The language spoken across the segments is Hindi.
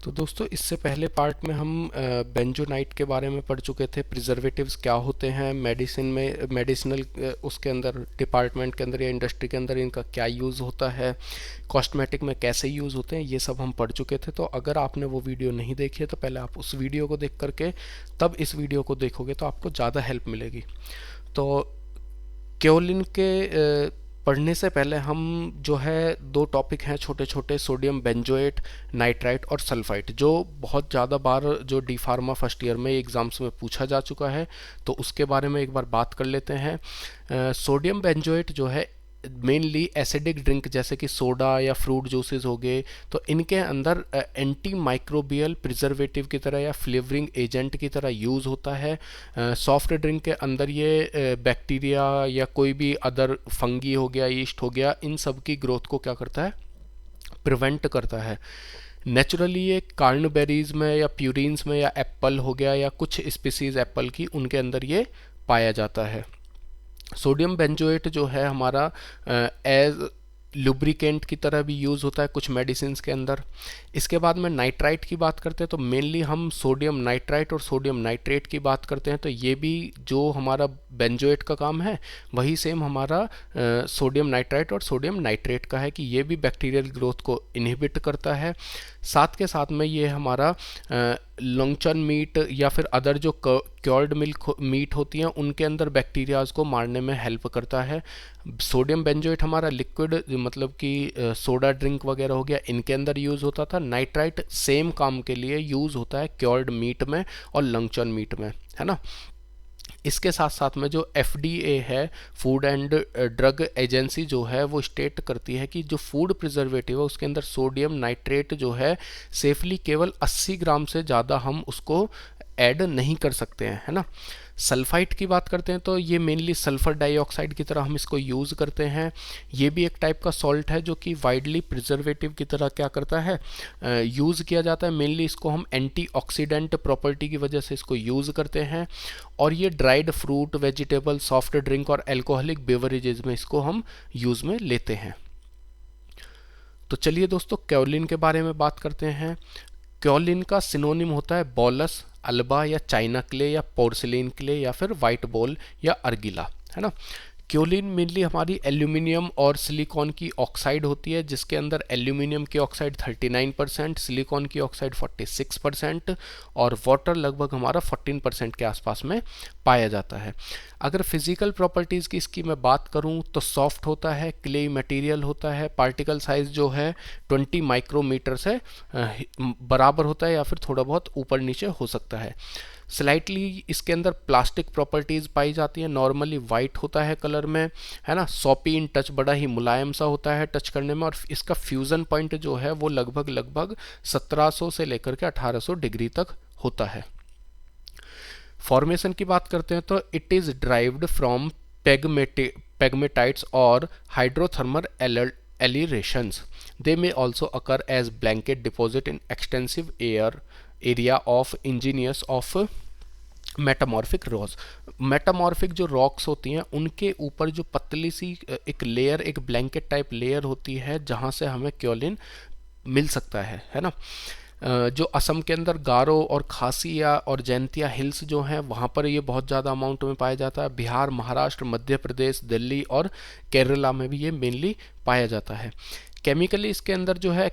तो दोस्तों इससे पहले पार्ट में हम बेंजोनाइट के बारे में पढ़ चुके थे। प्रिजर्वेटिव्स क्या होते हैं, मेडिसिन में मेडिसिनल उसके अंदर डिपार्टमेंट के अंदर या इंडस्ट्री के अंदर इनका क्या यूज़ होता है, कॉस्मेटिक में कैसे यूज़ होते हैं, ये सब हम पढ़ चुके थे। तो अगर आपने वो वीडियो नहीं देखी है तो पहले आप उस वीडियो को देख करके तब इस वीडियो को देखोगे तो आपको ज़्यादा हेल्प मिलेगी। तो केओलिन के पढ़ने से पहले हम जो है दो टॉपिक हैं छोटे छोटे, सोडियम बेंजोएट, नाइट्राइट और सल्फाइट, जो बहुत ज़्यादा बार जो डी फार्मा फर्स्ट ईयर में एग्ज़ाम्स में पूछा जा चुका है, तो उसके बारे में एक बार बात कर लेते हैं। सोडियम बेंजोएट जो है मेनली एसिडिक ड्रिंक जैसे कि सोडा या फ्रूट जूसेस हो गए, तो इनके अंदर एंटी माइक्रोबियल प्रिजर्वेटिव की तरह या फ्लेवरिंग एजेंट की तरह यूज़ होता है। सॉफ्ट ड्रिंक के अंदर ये बैक्टीरिया या कोई भी अदर फंगी हो गया, ईस्ट हो गया, इन सब की ग्रोथ को क्या करता है, प्रिवेंट करता है। नेचुरली ये कार्नबेरीज में या प्यूरिन्स में या एप्पल हो गया या कुछ स्पीसीज एप्पल की, उनके अंदर ये पाया जाता है। सोडियम बेंजोएट जो है हमारा एज लुब्रिकेंट की तरह भी यूज़ होता है कुछ मेडिसिन के अंदर। इसके बाद में नाइट्राइट की बात करते हैं तो मेनली हम सोडियम नाइट्राइट और सोडियम नाइट्रेट की बात करते हैं। तो ये भी जो हमारा बेंजोएट का काम है वही सेम हमारा सोडियम नाइट्राइट और सोडियम नाइट्रेट का है कि ये भी बैक्टीरियल ग्रोथ को इनहिबिट करता है। साथ के साथ में ये हमारा लॉन्गचन मीट या फिर अदर जो क्योर्ड मिल्क मीट होती हैं उनके अंदर बैक्टीरियाज को मारने में हेल्प करता है। सोडियम बेंजोएट हमारा लिक्विड मतलब कि सोडा ड्रिंक वगैरह हो गया, इनके अंदर यूज़ होता था। नाइट्राइट सेम काम के लिए यूज़ होता है क्योर्ड मीट में और लॉन्गचन मीट में, है ना। इसके साथ साथ में जो FDA है, फूड एंड ड्रग एजेंसी जो है, वो स्टेट करती है कि जो फूड प्रिजर्वेटिव है उसके अंदर सोडियम नाइट्रेट जो है सेफली केवल 80 ग्राम से ज़्यादा हम उसको ऐड नहीं कर सकते हैं, है ना। सल्फाइट की बात करते हैं तो ये मेनली सल्फर डाइऑक्साइड की तरह हम इसको यूज़ करते हैं। ये भी एक टाइप का सॉल्ट है जो कि वाइडली प्रिजर्वेटिव की तरह क्या करता है, यूज़ किया जाता है। मेनली इसको हम एंटीऑक्सीडेंट प्रॉपर्टी की वजह से इसको यूज़ करते हैं। और ये dried fruit, vegetable, soft drink और एल्कोहलिक बेवरेजेज में इसको हम यूज़ में लेते हैं। तो चलिए दोस्तों केओलिन के बारे में बात करते हैं। केओलिन का सिनोनिम होता है बॉलस, अल्बा या चाइना क्ले या पोर्सिलेन क्ले या फिर वाइट बॉल या अर्गिला, है ना। क्योलिन मेनली हमारी एल्यूमिनियम और सिलिकॉन की ऑक्साइड होती है, जिसके अंदर एल्यूमिनियम की ऑक्साइड 39%, सिलिकॉन की ऑक्साइड 46% और वाटर लगभग हमारा 14% के आसपास में पाया जाता है। अगर फिजिकल प्रॉपर्टीज़ की इसकी मैं बात करूं तो सॉफ्ट होता है, क्ले मटेरियल होता है, पार्टिकल साइज जो है 20 माइक्रोमीटर से बराबर होता है या फिर थोड़ा बहुत ऊपर नीचे हो सकता है। स्लाइटली इसके अंदर प्लास्टिक प्रॉपर्टीज़ पाई जाती हैं। नॉर्मली वाइट होता है कलर में, है ना। सॉपी इन टच, बड़ा ही मुलायम सा होता है टच करने में। और इसका फ्यूज़न पॉइंट जो है वो लगभग 1700 से लेकर के 1800 डिग्री तक होता है। फॉर्मेशन की बात करते हैं तो it is derived from pegmatites और hydrothermal alterations. They may also occur as blanket deposit in extensive area of igneous of metamorphic rocks. Metamorphic जो रॉक्स होती हैं उनके ऊपर जो पतली सी एक लेयर, एक ब्लैंकेट टाइप लेयर होती है जहाँ से हमें क्योलिन मिल सकता है ना। जो असम के अंदर गारो और खासिया और जैंतिया हिल्स जो हैं वहाँ पर ये बहुत ज़्यादा अमाउंट में पाया जाता है। बिहार, महाराष्ट्र, मध्य प्रदेश, दिल्ली और केरला में भी ये मेनली पाया जाता है। केमिकली इसके अंदर जो है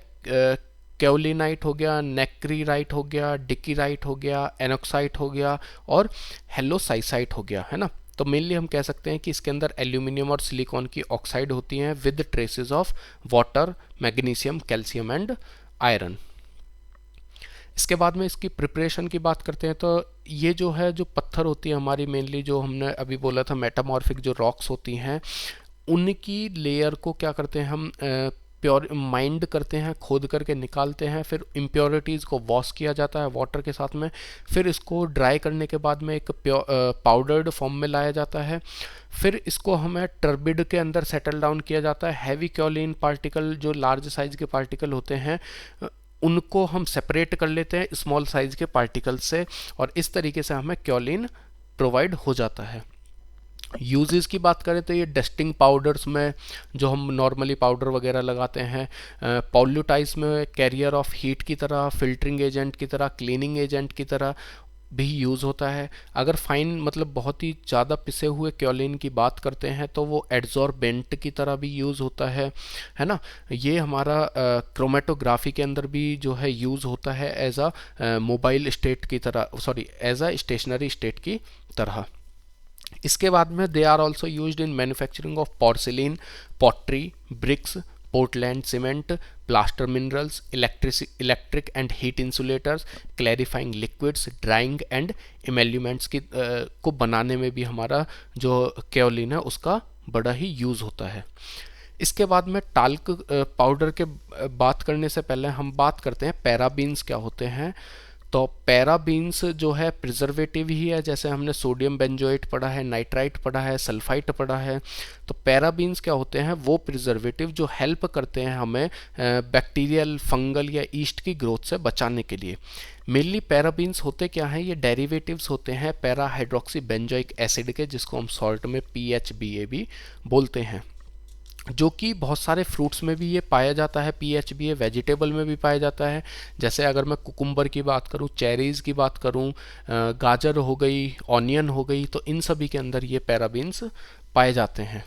केओलिनाइट हो गया, नेक्रीराइट हो गया, डिकीराइट हो गया, एनोक्साइट हो गया और हेलोसाइसाइट हो गया, है ना। तो मेनली हम कह सकते हैं कि इसके अंदर एल्यूमिनियम और सिलिकॉन की ऑक्साइड होती हैं with traces of water, magnesium, calcium and iron. इसके बाद में इसकी प्रिपरेशन की बात करते हैं तो ये जो है, जो पत्थर होती है हमारी, मेनली जो हमने अभी बोला था मेटामॉर्फिक जो रॉक्स होती हैं, उनकी लेयर को क्या करते हैं हम प्योर माइंड करते हैं, खोद करके निकालते हैं। फिर इम्प्योरिटीज़ को वॉश किया जाता है वाटर के साथ में। फिर इसको ड्राई करने के बाद में एक पाउडर्ड फॉर्म में लाया जाता है। फिर इसको हमें टर्बिड के अंदर सेटल डाउन किया जाता है। हैवी क्योलिन पार्टिकल, जो लार्ज साइज के पार्टिकल होते हैं, उनको हम सेपरेट कर लेते हैं स्मॉल साइज के पार्टिकल से, और इस तरीके से हमें क्योलिन प्रोवाइड हो जाता है। यूजेस की बात करें तो ये डस्टिंग पाउडर्स में जो हम नॉर्मली पाउडर वगैरह लगाते हैं, पॉल्यूटाइज में कैरियर ऑफ हीट की तरह, फिल्टरिंग एजेंट की तरह, क्लीनिंग एजेंट की तरह भी यूज़ होता है। अगर फाइन मतलब बहुत ही ज़्यादा पिसे हुए क्योलिन की बात करते हैं तो वो एड्जॉर्बेंट की तरह भी यूज़ होता है ना। ये हमारा क्रोमेटोग्राफी के अंदर भी जो है यूज़ होता है एज अ मोबाइल स्टेट की तरह, sorry as a stationary state की तरह। इसके बाद में they are also use in manufacturing of porcelain, pottery, bricks, Portland cement, plaster minerals, electric and heat insulators, clarifying liquids, drying and emollients की को बनाने में भी हमारा जो केओलिन है उसका बड़ा ही यूज़ होता है। इसके बाद में टाल्क पाउडर के बात करने से पहले हम बात करते हैं पैराबीन्स क्या होते हैं। तो पैराबीन्स जो है प्रिजर्वेटिव ही है, जैसे हमने सोडियम बेंजोएट पढ़ा है, नाइट्राइट पढ़ा है, सल्फाइट पढ़ा है। तो पैराबीन्स क्या होते हैं, वो प्रिजर्वेटिव जो हेल्प करते हैं हमें बैक्टीरियल, फंगल या ईस्ट की ग्रोथ से बचाने के लिए। मेनली पैराबीन्स होते क्या हैं, ये डेरिवेटिव्स होते हैं पैरा हाइड्रोक्सी बेंजोइक एसिड के, जिसको हम सॉल्ट में PHBA भी बोलते हैं, जो कि बहुत सारे फ्रूट्स में भी ये पाया जाता है। PHBA वेजिटेबल में भी पाया जाता है, जैसे अगर मैं कुकुम्बर की बात करूँ, चेरीज़ की बात करूँ, गाजर हो गई, ऑनियन हो गई, तो इन सभी के अंदर ये पैराबीन्स पाए जाते हैं।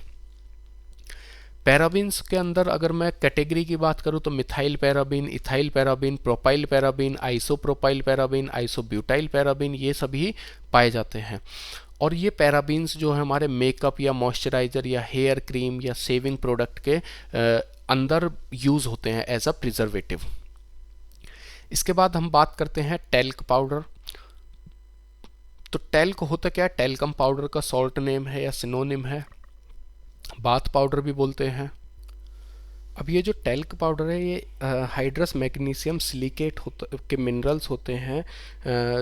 पैराबीन्स के अंदर अगर मैं कैटेगरी की बात करूं तो methyl paraben, ethyl paraben, propyl paraben, isopropyl paraben, isobutyl paraben, ये सभी पाए जाते हैं। और ये पैराबीन्स जो है हमारे मेकअप या मॉइस्चराइज़र या हेयर क्रीम या शेविंग प्रोडक्ट के अंदर यूज़ होते हैं एज अ प्रिजर्वेटिव। इसके बाद हम बात करते हैं टैल्क पाउडर। तो टैल्क होता क्या है, टैल्कम पाउडर का सॉल्ट नेम है या सिनोनिम है, बाथ पाउडर भी बोलते हैं। अब ये जो टैल्क पाउडर है ये हाइड्रस मैग्नीशियम सिलिकेट के मिनरल्स होते हैं,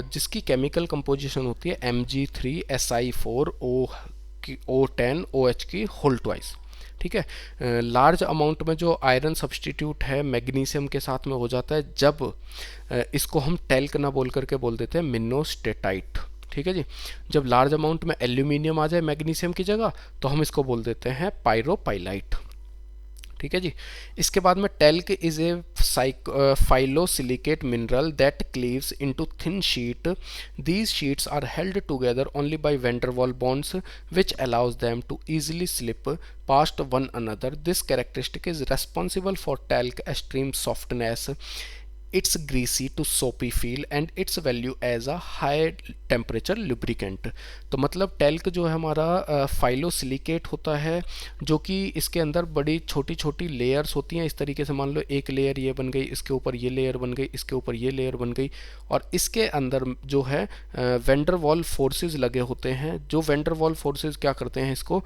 जिसकी केमिकल कंपोजिशन होती है Mg3Si4O10OH की होल ट्वाइस। ठीक है, लार्ज अमाउंट में जो आयरन सब्सटीट्यूट है मैग्नीशियम के साथ में हो जाता है, जब इसको हम टैल्क ना बोल करके बोल देते हैं मिनोस्टेटाइट। ठीक है जी, जब लार्ज अमाउंट में एल्यूमिनियम आ जाए मैग्नीशियम की जगह तो हम इसको बोल देते हैं पायरोपाइलाइट। ठीक है जी। इसके बाद में talc is a phyllosilicate mineral that cleaves into thin sheet. These sheets are held together only by van der Waals bonds which allows them to easily slip past one another. This characteristic is responsible for talc extreme softness, its greasy to soapy feel and its value as a high temperature lubricant। तो मतलब टैल्क जो है हमारा फाइलोसिलिकेट होता है, जो कि इसके अंदर बड़ी छोटी छोटी लेयर्स होती हैं। इस तरीके से मान लो एक लेयर ये बन गई, इसके ऊपर ये लेयर बन गई, इसके ऊपर ये लेयर बन गई, और इसके अंदर जो है वेंडर वॉल फोर्सेस लगे होते हैं। जो वेंडर वॉल फोर्सेस क्या करते हैं इसको,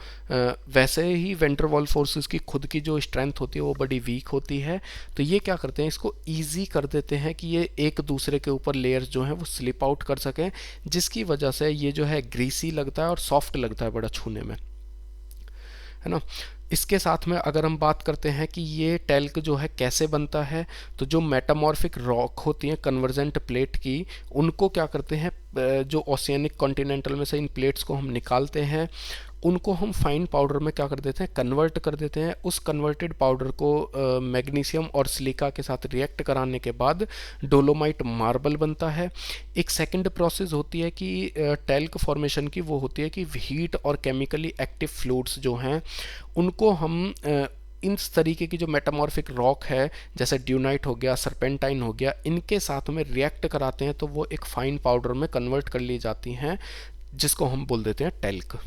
वैसे ही वेंडर वॉल फोर्सेस की खुद की जो स्ट्रेंथ होती है वो बड़ी वीक होती है, तो ये क्या करते हैं इसको ईजी कर देते हैं कि ये एक दूसरे के ऊपर लेयर्स जो हैं वो स्लिप आउट कर सकें, जिसकी वजह से ये जो है ग्रीसी लगता है और सॉफ्ट लगता है बड़ा छूने में, है ना। इसके साथ में अगर हम बात करते हैं कि ये टैल्क जो है कैसे बनता है, तो जो मेटामॉर्फिक रॉक होती हैं कन्वर्जेंट प्लेट की, उनको क्या करते हैं, जो ओशियनिक कॉन्टिनेंटल में से इन प्लेट्स को हम निकालते हैं, उनको हम फाइन पाउडर में क्या कर देते हैं, कन्वर्ट कर देते हैं। उस कन्वर्टेड पाउडर को मैग्नीशियम और सिलिका के साथ रिएक्ट कराने के बाद डोलोमाइट मार्बल बनता है। एक सेकंड प्रोसेस होती है कि टैल्क फॉर्मेशन की, वो होती है कि हीट और केमिकली एक्टिव फ्लूइड्स जो हैं उनको हम इस तरीके की जो मेटामॉर्फिक रॉक है, जैसे ड्यूनाइट हो गया, सरपेंटाइन हो गया, इनके साथ में रिएक्ट कराते हैं, तो वो एक फाइन पाउडर में कन्वर्ट कर ली जाती हैं, जिसको हम बोल देते हैं टैल्क।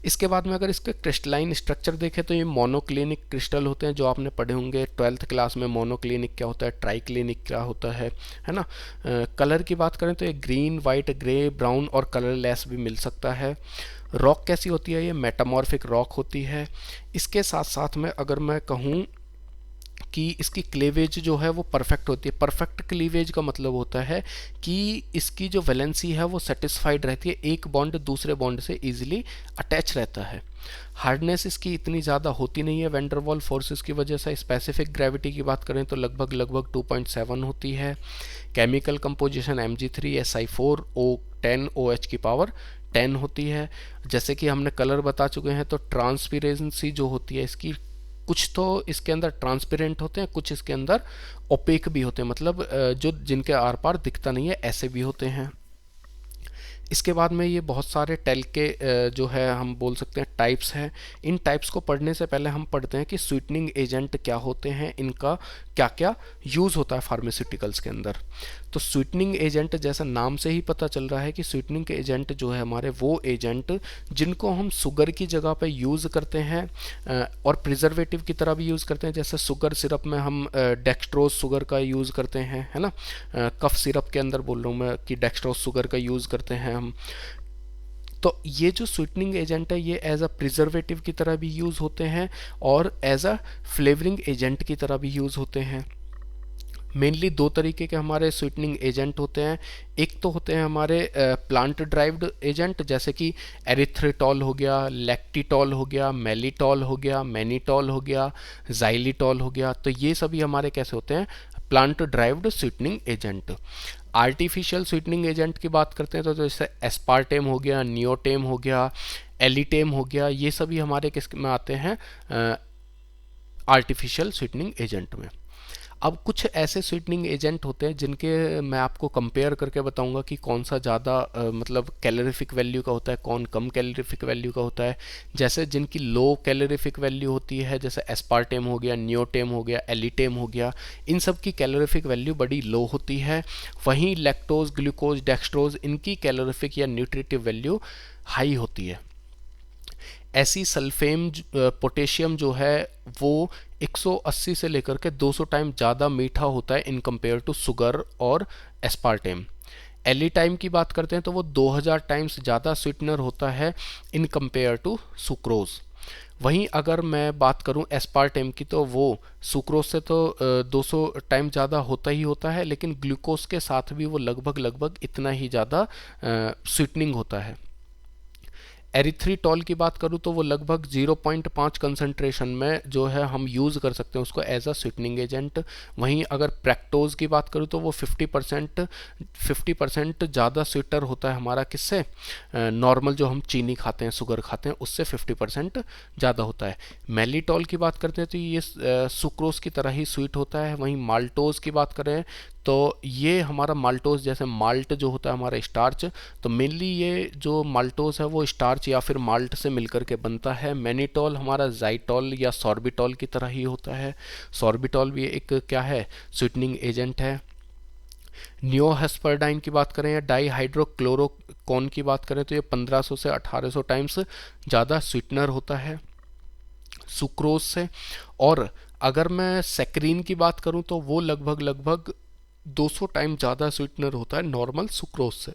इसके बाद में अगर इसके क्रिस्टलाइन स्ट्रक्चर देखें तो ये मोनोक्लिनिक क्रिस्टल होते हैं, जो आपने पढ़े होंगे 12th क्लास में। मोनोक्लिनिक क्या होता है, ट्राइक्लिनिक क्या होता है ना। कलर की बात करें तो ये ग्रीन, वाइट, ग्रे, ब्राउन और कलरलेस भी मिल सकता है। रॉक कैसी होती है, ये मेटामॉर्फिक रॉक होती है। इसके साथ साथ में अगर मैं कहूँ कि इसकी क्लीवेज जो है वो परफेक्ट होती है। परफेक्ट क्लीवेज का मतलब होता है कि इसकी जो वैलेंसी है वो सेटिस्फाइड रहती है, एक बॉन्ड दूसरे बॉन्ड से इजीली अटैच रहता है। हार्डनेस इसकी इतनी ज़्यादा होती नहीं है वेंडरवॉल फोर्सेस की वजह से। स्पेसिफिक ग्रेविटी की बात करें तो लगभग 2.7 होती है। केमिकल कंपोजिशन Mg3Si4O10OH की पावर टैन होती है। जैसे कि हमने कलर बता चुके हैं, तो ट्रांसपेरेंसी जो होती है इसकी, कुछ तो इसके अंदर ट्रांसपेरेंट होते हैं, कुछ इसके अंदर ओपेक भी होते हैं, मतलब जो जिनके आर पार दिखता नहीं है, ऐसे भी होते हैं। इसके बाद में ये बहुत सारे टेल के जो है हम बोल सकते हैं टाइप्स हैं। इन टाइप्स को पढ़ने से पहले हम पढ़ते हैं कि स्वीटनिंग एजेंट क्या होते हैं, इनका क्या क्या यूज़ होता है फार्मास्यूटिकल्स के अंदर। तो स्वीटनिंग एजेंट, जैसा नाम से ही पता चल रहा है कि स्वीटनिंग एजेंट जो है हमारे वो एजेंट जिनको हम शुगर की जगह पे यूज़ करते हैं और प्रिजर्वेटिव की तरह भी यूज़ करते हैं। जैसे शुगर सिरप में हम डेक्सट्रोज शुगर का यूज़ करते हैं, है ना। कफ सिरप के अंदर बोल रहा हूँ मैं कि डेक्सट्रोज शुगर का यूज़ करते हैं हम। तो ये जो स्वीटनिंग एजेंट है ये एज अ प्रिजर्वेटिव की तरह भी यूज़ होते हैं और एज अ फ्लेवरिंग एजेंट की तरह भी यूज़ होते हैं। मेनली दो तरीके के हमारे स्वीटनिंग एजेंट होते हैं। एक तो होते हैं हमारे प्लांट ड्राइव्ड एजेंट, जैसे कि एरिथ्रिटॉल हो गया, लैक्टिटॉल हो गया, मेलिटॉल हो गया, मैनिटॉल हो गया, जाइलिटॉल हो गया। तो ये सभी हमारे कैसे होते हैं, plant derived sweetening agent. Artificial sweetening agent की बात करते हैं तो जैसे एस्पार्टेम हो गया, नियोटेम हो गया, एलिटेम हो गया, ये सभी हमारे किस में आते हैं, आर्टिफिशियल स्वीटनिंग एजेंट में। अब कुछ ऐसे स्वीटनिंग एजेंट होते हैं जिनके मैं आपको कंपेयर करके बताऊंगा कि कौन सा ज़्यादा मतलब कैलोरीफिक वैल्यू का होता है, कौन कम कैलोरीफिक वैल्यू का होता है। जैसे जिनकी लो कैलोरीफिक वैल्यू होती है, जैसे एस्पार्टेम हो गया, नियोटेम हो गया, एलिटेम हो गया, इन सब की कैलोरीफिक वैल्यू बड़ी लो होती है। वहीं लैक्टोज, ग्लूकोज, डेक्सट्रोज, इनकी कैलोरीफिक या न्यूट्रिटिव वैल्यू हाई होती है। ऐसी सल्फेम पोटेशियम जो है वो 180 से लेकर के 200 टाइम ज़्यादा मीठा होता है इन कंपेयर टू शुगर और एस्पार्टेम। एली टाइम की बात करते हैं तो वो 2000 टाइम्स ज़्यादा स्वीटनर होता है इन कंपेयर टू सुक्रोज। वहीं अगर मैं बात करूं एस्पार्टेम की, तो वो सुक्रोज से तो 200 टाइम ज़्यादा होता ही होता है, लेकिन ग्लूकोज के साथ भी वो लगभग लगभग इतना ही ज़्यादा स्वीटनिंग होता है। एरिथ्रिटॉल की बात करूँ तो वो लगभग 0.5 कंसंट्रेशन में जो है हम यूज़ कर सकते हैं उसको एज अ स्वीटनिंग एजेंट। वहीं अगर प्रैक्टोज की बात करूँ तो वो 50% ज़्यादा स्वीटर होता है हमारा, किससे, नॉर्मल जो हम चीनी खाते हैं, शुगर खाते हैं, उससे 50% ज़्यादा होता है। मेलिटॉल की बात करते हैं तो ये सुक्रोज की तरह ही स्वीट होता है। वहीं माल्टोज की बात करें तो ये हमारा माल्टोज, जैसे माल्ट जो होता है हमारा स्टार्च, तो मेनली ये जो माल्टोज है वो स्टार्च या फिर माल्ट से मिलकर के बनता है। मैनिटॉल हमारा जाइटॉल या सॉर्बिटॉल की तरह ही होता है। सॉर्बिटॉल भी एक क्या है, स्वीटनिंग एजेंट है। नियोहेस्परडाइन की बात करें या डाईहाइड्रोक्लोरोकोन की बात करें तो ये 1500 से 1800 टाइम्स ज़्यादा स्वीटनर होता है सुक्रोज से। और अगर मैं सेक्रीन की बात करूं तो वो लगभग लगभग 200 टाइम ज़्यादा स्वीटनर होता है नॉर्मल सुक्रोज से।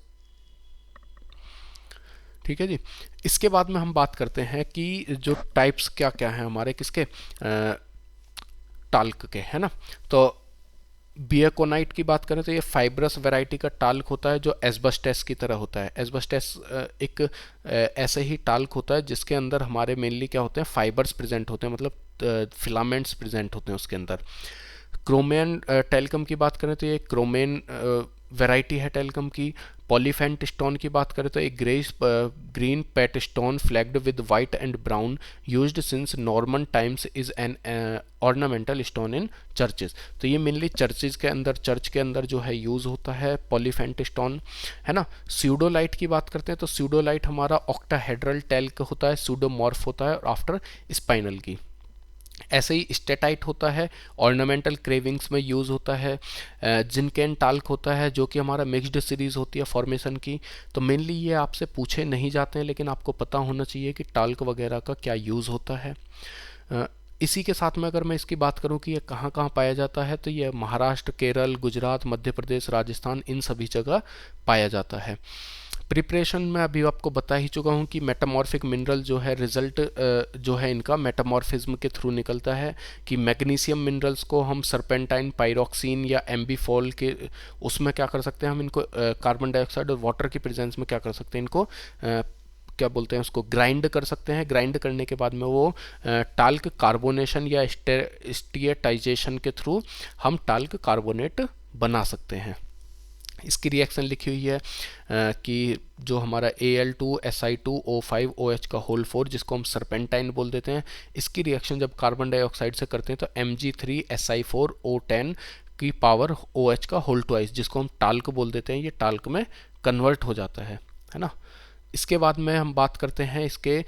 ठीक है जी। इसके बाद में हम बात करते हैं कि जो टाइप्स क्या क्या हैं हमारे किसके, टाल्क के, है ना। तो बियाकोनाइट की बात करें तो ये फाइब्रस वैरायटी का टाल्क होता है जो एस्बस्टेस की तरह होता है। एस्बस्टेस एक ऐसे ही टाल्क होता है जिसके अंदर हमारे मेनली क्या होते हैं, फाइबर्स प्रेजेंट होते हैं, मतलब फिलामेंट्स प्रेजेंट होते हैं उसके अंदर। क्रोमेन टेलकम की बात करें तो ये क्रोमेन वैरायटी है टेलकम की। पॉलीफेंट स्टोन की बात करें तो एक green PAT stone flagged with white and brown used since Norman times is an ornamental stone in churches. तो ये मेनली चर्च के अंदर जो है यूज़ होता है पॉलीफेंट स्टोन, है ना। स्यूडोलाइट की बात करते हैं तो स्यूडोलाइट हमारा ऑक्टाहेड्रल टेल्क होता है, स्यूडोमॉर्फ होता है और आफ्टर स्पाइनल की। ऐसे ही स्टेटाइट होता है, ऑर्नामेंटल क्रेविंग्स में यूज़ होता है। जिनकेन टाल्क होता है जो कि हमारा मिक्स्ड सीरीज़ होती है फॉर्मेशन की। तो मेनली ये आपसे पूछे नहीं जाते हैं, लेकिन आपको पता होना चाहिए कि टाल्क वगैरह का क्या यूज़ होता है। इसी के साथ में अगर मैं इसकी बात करूं कि ये कहाँ कहाँ पाया जाता है, तो ये महाराष्ट्र, केरल, गुजरात, मध्य प्रदेश, राजस्थान, इन सभी जगह पाया जाता है। प्रिपरेशन में अभी आपको बता ही चुका हूँ कि मेटामॉर्फिक मिनरल जो है रिजल्ट जो है इनका मेटामॉर्फिज्म के थ्रू निकलता है। कि मैग्नीशियम मिनरल्स को हम सरपेंटाइन, पायरोक्सिन या एम्बीफॉल के उसमें क्या कर सकते हैं, हम इनको कार्बन डाइऑक्साइड और वाटर की प्रेजेंस में क्या कर सकते हैं, इनको क्या बोलते हैं उसको, ग्राइंड कर सकते हैं। ग्राइंड करने के बाद में वो टाल्क कार्बोनेशन या स्टीएटाइजेशन के थ्रू हम टाल्क कार्बोनेट बना सकते हैं। इसकी रिएक्शन लिखी हुई है कि जो हमारा Al2Si2O5OH का होल 4 जिसको हम सरपेंटाइन बोल देते हैं, इसकी रिएक्शन जब कार्बन डाइऑक्साइड से करते हैं तो Mg3Si4O10 की पावर OH का होल ट्वाइस जिसको हम टाल्क बोल देते हैं, ये टाल्क में कन्वर्ट हो जाता है ना। इसके बाद में हम बात करते हैं इसके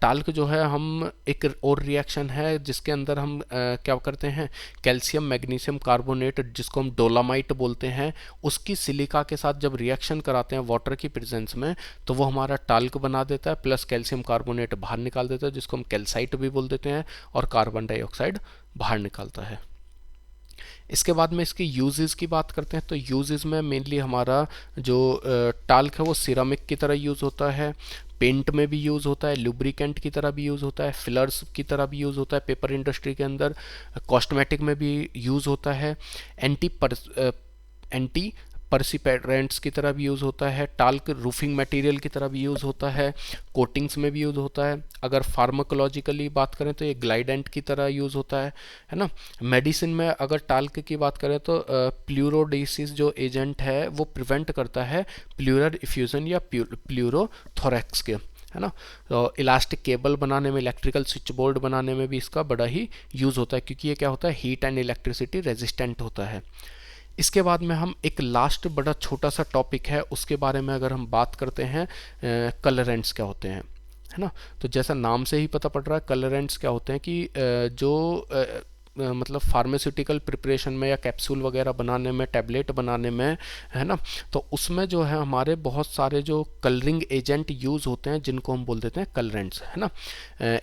टाल्क जो है, हम एक और रिएक्शन है जिसके अंदर हम क्या करते हैं, कैल्शियम मैग्नीशियम कार्बोनेट जिसको हम डोलामाइट बोलते हैं, उसकी सिलिका के साथ जब रिएक्शन कराते हैं वाटर की प्रेजेंस में तो वो हमारा टाल्क बना देता है, प्लस कैल्शियम कार्बोनेट बाहर निकाल देता है जिसको हम कैल्साइट भी बोल देते हैं, और कार्बन डाइऑक्साइड बाहर निकालता है। इसके बाद में इसके यूजेस की बात करते हैं तो यूजेस में मेनली हमारा जो टाल्क है वो सिरामिक की तरह यूज़ होता है, पेंट में भी यूज़ होता है, लुब्रिकेंट की तरह भी यूज़ होता है, फिलर्स की तरह भी यूज़ होता है पेपर इंडस्ट्री के अंदर, कॉस्मेटिक में भी यूज़ होता है, एंटी परसिपेरेंट्स की तरह भी यूज़ होता है, टाल्क रूफिंग मटेरियल की तरह भी यूज़ होता है, कोटिंग्स में भी यूज़ होता है। अगर फार्माकोलॉजिकली बात करें तो ये ग्लाइडेंट की तरह यूज़ होता है ना। मेडिसिन में अगर टाल्क की बात करें तो प्लूरोडेसिस जो एजेंट है वो प्रिवेंट करता है प्लूरल इफ्यूजन या प्लूरोथोरैक्स के, है ना। तो इलास्टिक केबल बनाने में, इलेक्ट्रिकल स्विच बोर्ड बनाने में भी इसका बड़ा ही यूज़ होता है क्योंकि ये क्या होता है, हीट एंड इलेक्ट्रिसिटी रेजिस्टेंट होता है। इसके बाद में हम एक लास्ट बड़ा छोटा सा टॉपिक है उसके बारे में अगर हम बात करते हैं, कलरेंट्स क्या होते हैं, है ना। तो जैसा नाम से ही पता पड़ रहा है कलरेंट्स क्या होते हैं कि जो मतलब फार्मास्यूटिकल प्रिपरेशन में या कैप्सूल वगैरह बनाने में, टैबलेट बनाने में, है ना, तो उसमें जो है हमारे बहुत सारे जो कलरिंग एजेंट यूज़ होते हैं जिनको हम बोल देते हैं कलरेंट्स, है ना।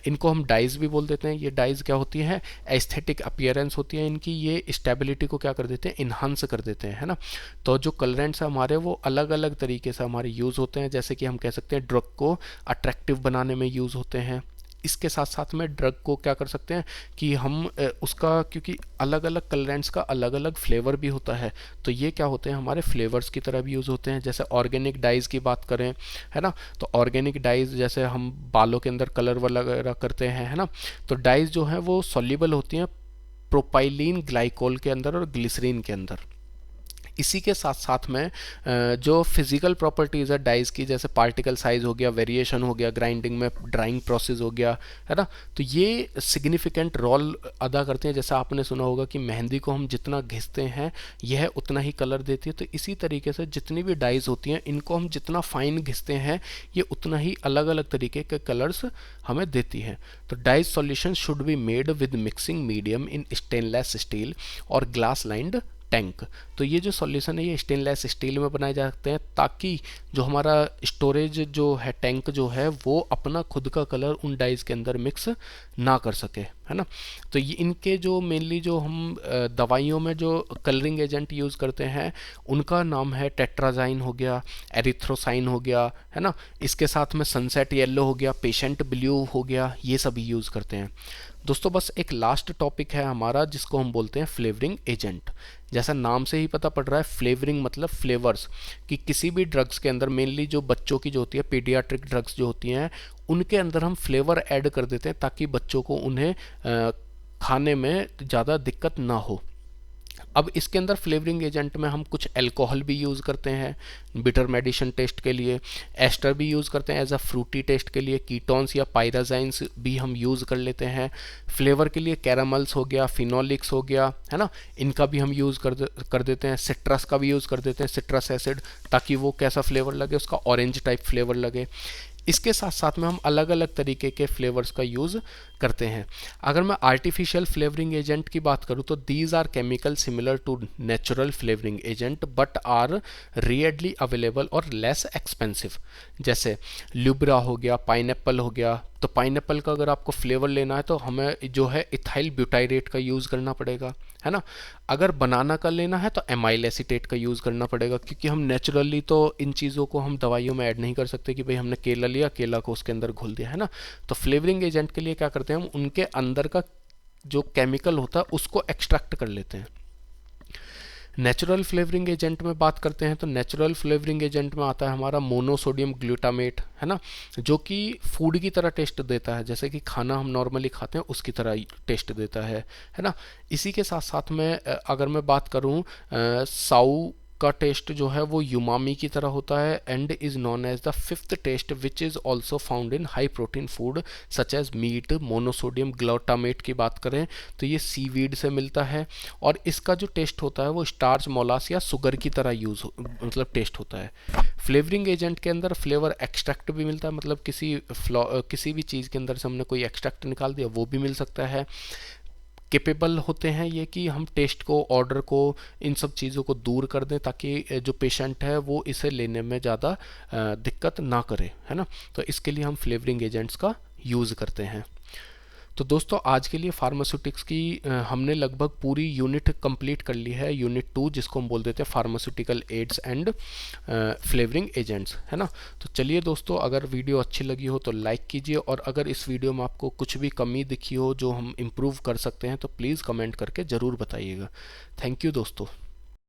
इनको हम डाइज भी बोल देते हैं। ये डाइज क्या होती है, एस्थेटिक अपीयरेंस होती है इनकी, ये स्टेबिलिटी को क्या कर देते हैं, इन्हांस कर देते हैं, है ना। तो जो कलरेंट्स हैं हमारे वो अलग अलग तरीके से हमारे यूज़ होते हैं, जैसे कि हम कह सकते हैं ड्रग को अट्रैक्टिव बनाने में यूज़ होते हैं। इसके साथ साथ में ड्रग को क्या कर सकते हैं कि हम उसका, क्योंकि अलग अलग कलरेंट्स का अलग अलग फ्लेवर भी होता है, तो ये क्या होते हैं हमारे फ्लेवर्स की तरह भी यूज़ होते हैं। जैसे ऑर्गेनिक डाइज की बात करें, है ना, तो ऑर्गेनिक डाइज जैसे हम बालों के अंदर कलर वगैरह करते हैं, है ना, तो डाइज जो हैं वो सॉल्युबल होती हैं प्रोपाइलीन ग्लाइकोल के अंदर और ग्लिसरीन के अंदर। इसी के साथ साथ में जो फिजिकल प्रॉपर्टीज़ है डाइज की, जैसे पार्टिकल साइज हो गया, वेरिएशन हो गया, ग्राइंडिंग में ड्राइंग प्रोसेस हो गया, है ना, तो ये सिग्निफिकेंट रोल अदा करते हैं। जैसा आपने सुना होगा कि मेहंदी को हम जितना घिसते हैं यह उतना ही कलर देती है, तो इसी तरीके से जितनी भी डाइज होती हैं इनको हम जितना फाइन घिसते हैं ये उतना ही अलग अलग तरीके के कलर्स हमें देती हैं। तो dyes solution should be made with mixing medium in stainless steel और ग्लास लाइंड टैंक। तो ये जो सॉल्यूशन है ये स्टेनलेस स्टील में बनाए जा सकते हैं ताकि जो हमारा स्टोरेज जो है, टैंक जो है, वो अपना खुद का कलर उन डाइज के अंदर मिक्स ना कर सके, है ना। तो ये इनके जो मेनली जो हम दवाइयों में जो कलरिंग एजेंट यूज़ करते हैं उनका नाम है टेट्राजाइन हो गया, एरिथ्रोसाइन हो गया, है ना, इसके साथ में सनसेट येलो हो गया, पेशेंट ब्लू हो गया, ये सभी यूज़ करते हैं। दोस्तों बस एक लास्ट टॉपिक है हमारा जिसको हम बोलते हैं फ्लेवरिंग एजेंट। जैसा नाम से ही पता पड़ रहा है फ्लेवरिंग मतलब फ्लेवर्स, कि किसी भी ड्रग्स के अंदर मेनली जो बच्चों की जो होती है पीडियाट्रिक ड्रग्स जो होती हैं उनके अंदर हम फ्लेवर ऐड कर देते हैं ताकि बच्चों को उन्हें खाने में ज़्यादा दिक्कत ना हो। अब इसके अंदर फ्लेवरिंग एजेंट में हम कुछ अल्कोहल भी यूज़ करते हैं बिटर मेडिशन टेस्ट के लिए, एस्टर भी यूज़ करते हैं एज अ फ्रूटी टेस्ट के लिए, कीटोन्स या पायराजाइंस भी हम यूज़ कर लेते हैं। फ्लेवर के लिए कैरामल्स हो गया, फिनोलिक्स हो गया, है ना, इनका भी हम यूज़ कर देते हैं। सिट्रस का भी यूज़ कर देते हैं, सिट्रस एसिड, ताकि वो कैसा फ्लेवर लगे, उसका ऑरेंज टाइप फ्लेवर लगे। इसके साथ साथ में हम अलग अलग तरीके के फ्लेवर्स का यूज़ करते हैं। अगर मैं आर्टिफिशियल फ्लेवरिंग एजेंट की बात करूँ तो these are chemical similar to natural flavouring agent but are readily available और लेस एक्सपेंसिव। जैसे ल्यूब्रा हो गया, पाइनएप्पल हो गया, तो पाइनएप्पल का अगर आपको फ्लेवर लेना है तो हमें जो है इथाइल ब्यूटाइरेट का यूज़ करना पड़ेगा, है ना। अगर बनाना का लेना है तो एमाइल एसीटेट का यूज़ करना पड़ेगा, क्योंकि हम नेचुरली तो इन चीज़ों को हम दवाइयों में ऐड नहीं कर सकते कि भाई हमने केला लिया, केला को उसके अंदर घोल दिया, है ना। तो फ्लेवरिंग एजेंट के लिए क्या करते हैं हम उनके अंदर का जो केमिकल होता है उसको एक्सट्रैक्ट कर लेते हैं। नेचुरल फ्लेवरिंग एजेंट में बात करते हैं तो नेचुरल फ्लेवरिंग एजेंट में आता है हमारा मोनोसोडियम ग्लूटामेट, है ना, जो कि फूड की तरह टेस्ट देता है, जैसे कि खाना हम नॉर्मली खाते हैं उसकी तरह टेस्ट देता है ना। इसी के साथ साथ में अगर मैं बात करूं साउ का टेस्ट जो है वो यूमामी की तरह होता है and is known as the fifth taste which is also found in high protein food such as meat. Monosodium glutamate की बात करें तो ये सीवीड से मिलता है और इसका जो टेस्ट होता है वो स्टार्च, मोलास या शुगर की तरह मतलब टेस्ट होता है। फ्लेवरिंग एजेंट के अंदर फ्लेवर एक्सट्रैक्ट भी मिलता है, मतलब किसी भी चीज़ के अंदर से हमने कोई एक्सट्रैक्ट निकाल दिया वो भी मिल सकता है। केपेबल होते हैं ये कि हम टेस्ट को, ऑर्डर को, इन सब चीज़ों को दूर कर दें ताकि जो पेशेंट है वो इसे लेने में ज़्यादा दिक्कत ना करे, है ना। तो इसके लिए हम फ्लेवरिंग एजेंट्स का यूज़ करते हैं। तो दोस्तों आज के लिए फार्मास्यूटिक्स की हमने लगभग पूरी यूनिट कंप्लीट कर ली है, यूनिट 2 जिसको हम बोल देते हैं pharmaceutical ads and flavouring agents, है ना। तो चलिए दोस्तों, अगर वीडियो अच्छी लगी हो तो लाइक कीजिए और अगर इस वीडियो में आपको कुछ भी कमी दिखी हो जो हम इम्प्रूव कर सकते हैं तो प्लीज़ कमेंट करके ज़रूर बताइएगा। थैंक यू दोस्तों।